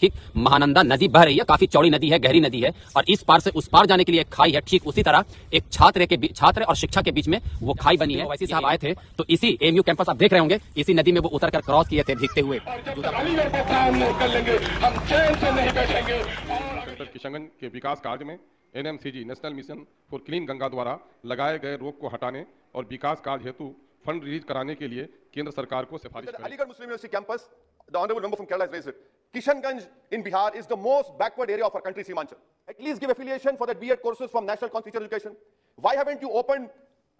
ठीक महानंदा नदी बह रही है, काफी चौड़ी नदी है, गहरी नदी है, और इस पार से उस पार जाने के लिए एक खाई है। ठीक उसी तरह एक छात्र और शिक्षा के बीच में वो खाई बनी है। वैसे साहब आए थे तो इसी एएमयू कैंपस आप देख रहे होंगे, इसी नदी में वो उतर कर क्रॉस किए थे भीगते हुए। किशनगंज के विकास कार्य में NMCG national mission for clean Ganga द्वारा लगाए गए रोक को हटाने और विकास कार्य हेतु फंड रिलीज कराने के लिए केंद्र सरकार को सिफारिश करें। Aligarh Muslim University campus, the honorable member from Kerala has raised it. Kishanganj in Bihar is the most backward area of our country, Simanchal. At least give affiliation for that B.Ed courses from National Constitutional Education. Why haven't you opened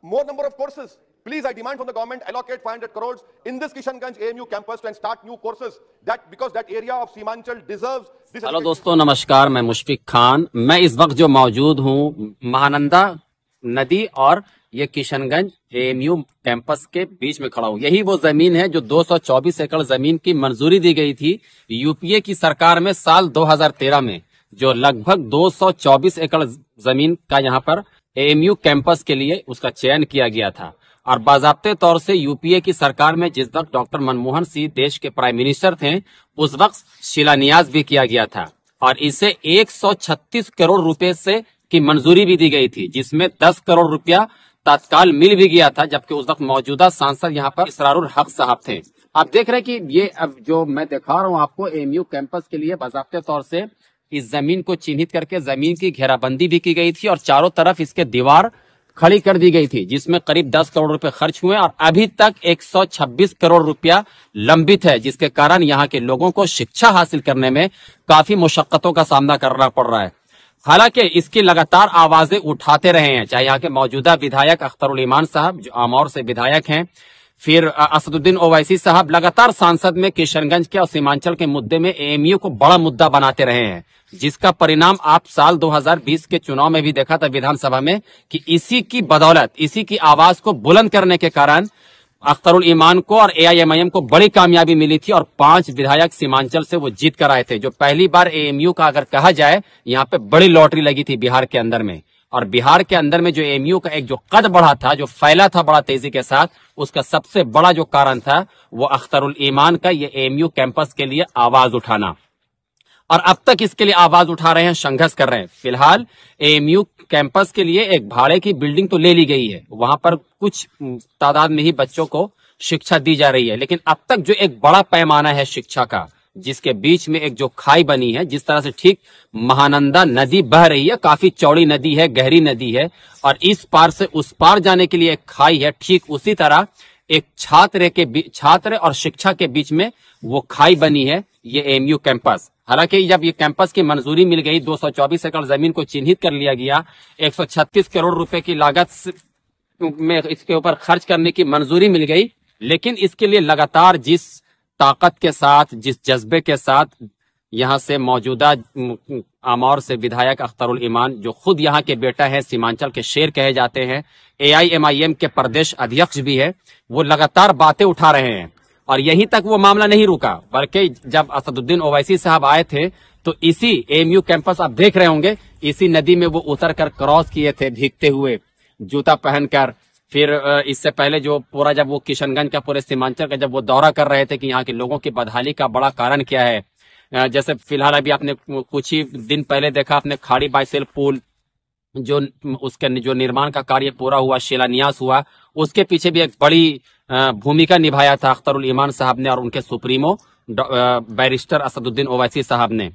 more number of courses? Please, I demand from the government allocate 500 crores in this Kishanganj AMU campus and start new courses. That because that area of Simanchal deserves this. Hello दोस्तों, नमस्कार। मैं मुशफिक खान। मैं इस वक्त जो मौजूद हूँ महानंदा नदी और ये किशनगंज एएमयू कैंपस के बीच में खड़ा हूँ। यही वो जमीन है जो 224 एकड़ जमीन की मंजूरी दी गई थी यूपीए की सरकार में साल 2013 में, जो लगभग 224 एकड़ जमीन का यहाँ पर एएमयू कैंपस के लिए उसका चयन किया गया था। और बाजाब्ते तौर से यूपीए की सरकार में जिस वक्त डॉक्टर मनमोहन सिंह देश के प्राइम मिनिस्टर थे, उस वक्त शिलान्यास भी किया गया था और इसे 136 करोड़ रुपए से की मंजूरी भी दी गई थी, जिसमें 10 करोड़ रुपया तत्काल मिल भी गया था, जबकि उस वक्त मौजूदा सांसद यहाँ पर इसरारुल हक साहब थे। आप देख रहे हैं कि ये अब जो मैं दिखा रहा हूँ आपको एएमयू कैंपस के लिए बाज़ाब्ते तौर से इस जमीन को चिन्हित करके जमीन की घेराबंदी भी की गई थी और चारों तरफ इसके दीवार खड़ी कर दी गई थी, जिसमें करीब 10 करोड़ रुपए खर्च हुए और अभी तक 126 करोड़ रुपया लंबित है, जिसके कारण यहाँ के लोगों को शिक्षा हासिल करने में काफी मुशक्कतों का सामना करना पड़ रहा है। हालांकि इसकी लगातार आवाजें उठाते रहे हैं, चाहे यहाँ के मौजूदा विधायक अख्तरुल ईमान साहब जो आमौर से विधायक हैं, फिर असदुद्दीन ओवैसी साहब लगातार सांसद में किशनगंज के और सीमांचल के मुद्दे में एएमयू को बड़ा मुद्दा बनाते रहे हैं, जिसका परिणाम आप साल 2020 के चुनाव में भी देखा था विधानसभा में कि इसी की बदौलत, इसी की आवाज को बुलंद करने के कारण अख्तरुल ईमान को और एआईएमआईएम को बड़ी कामयाबी मिली थी और 5 विधायक सीमांचल से वो जीत कर आए थे। जो पहली बार एएमयू का अगर कहा जाए, यहाँ पे बड़ी लॉटरी लगी थी बिहार के अंदर में, और बिहार के अंदर में जो एएमयू का एक जो कद बढ़ा था, जो फैला था बड़ा तेजी के साथ, उसका सबसे बड़ा जो कारण था वो अख्तरुल ईमान का ये एएमयू कैंपस के लिए आवाज उठाना। और अब तक इसके लिए आवाज उठा रहे हैं, संघर्ष कर रहे हैं। फिलहाल एएमयू कैंपस के लिए एक भाड़े की बिल्डिंग तो ले ली गई है, वहां पर कुछ तादाद में ही बच्चों को शिक्षा दी जा रही है, लेकिन अब तक जो एक बड़ा पैमाना है शिक्षा का, जिसके बीच में एक जो खाई बनी है, जिस तरह से ठीक महानंदा नदी बह रही है, काफी चौड़ी नदी है, गहरी नदी है, और इस पार से उस पार जाने के लिए एक खाई है, ठीक उसी तरह एक छात्र और शिक्षा के बीच में वो खाई बनी है ये एएमयू कैंपस। हालांकि जब ये कैंपस की मंजूरी मिल गई, 224 एकड़ जमीन को चिन्हित कर लिया गया, 136 करोड़ रुपए की लागत में इसके ऊपर खर्च करने की मंजूरी मिल गई, लेकिन इसके लिए लगातार जिस ताकत के साथ, जिस जज्बे के साथ यहाँ से मौजूदा आमौर से विधायक अख्तरुल ईमान, जो खुद यहाँ के बेटा है, सीमांचल के शेर कहे जाते हैं, एआईएमआईएम के प्रदेश अध्यक्ष भी है, वो लगातार बातें उठा रहे हैं। और यहीं तक वो मामला नहीं रुका, बल्कि जब असदुद्दीन ओवैसी साहब आए थे तो इसी एएमयू कैंपस आप देख रहे होंगे, इसी नदी में वो उतर कर क्रॉस किए थे भीगते हुए, जूता पहनकर। फिर इससे पहले जो पूरा जब वो किशनगंज का, पूरे सीमांचल का जब वो दौरा कर रहे थे कि यहाँ के लोगों की बदहाली का बड़ा कारण क्या है, जैसे फिलहाल अभी आपने कुछ ही दिन पहले देखा आपने खाड़ी बाइसेल पुल जो उसके जो निर्माण का कार्य पूरा हुआ, शिलान्यास हुआ, उसके पीछे भी एक बड़ी भूमिका निभाया था अख्तरुल ईमान साहब ने और उनके सुप्रीमो बैरिस्टर असदुद्दीन ओवैसी साहब ने।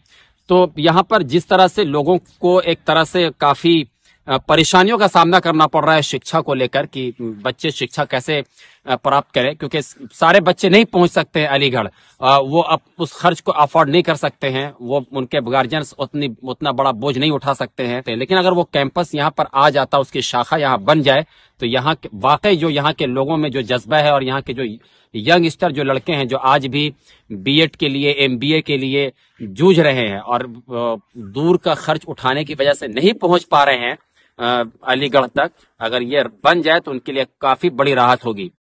तो यहाँ पर जिस तरह से लोगों को एक तरह से काफी परेशानियों का सामना करना पड़ रहा है शिक्षा को लेकर कि बच्चे शिक्षा कैसे प्राप्त करें, क्योंकि सारे बच्चे नहीं पहुंच सकते हैं अलीगढ़, वो अब उस खर्च को अफोर्ड नहीं कर सकते हैं, वो उनके गार्जियंस उतना बड़ा बोझ नहीं उठा सकते हैं। लेकिन अगर वो कैंपस यहाँ पर आ जाता, उसकी शाखा यहाँ बन जाए, तो यहाँ वाकई जो यहाँ के लोगों में जो जज्बा है और यहाँ के जो यंगस्टर जो लड़के हैं जो आज भी बीएड के लिए, एमबीए के लिए जूझ रहे हैं और दूर का खर्च उठाने की वजह से नहीं पहुंच पा रहे हैं अलीगढ़ तक, अगर ये बन जाए तो उनके लिए काफी बड़ी राहत होगी।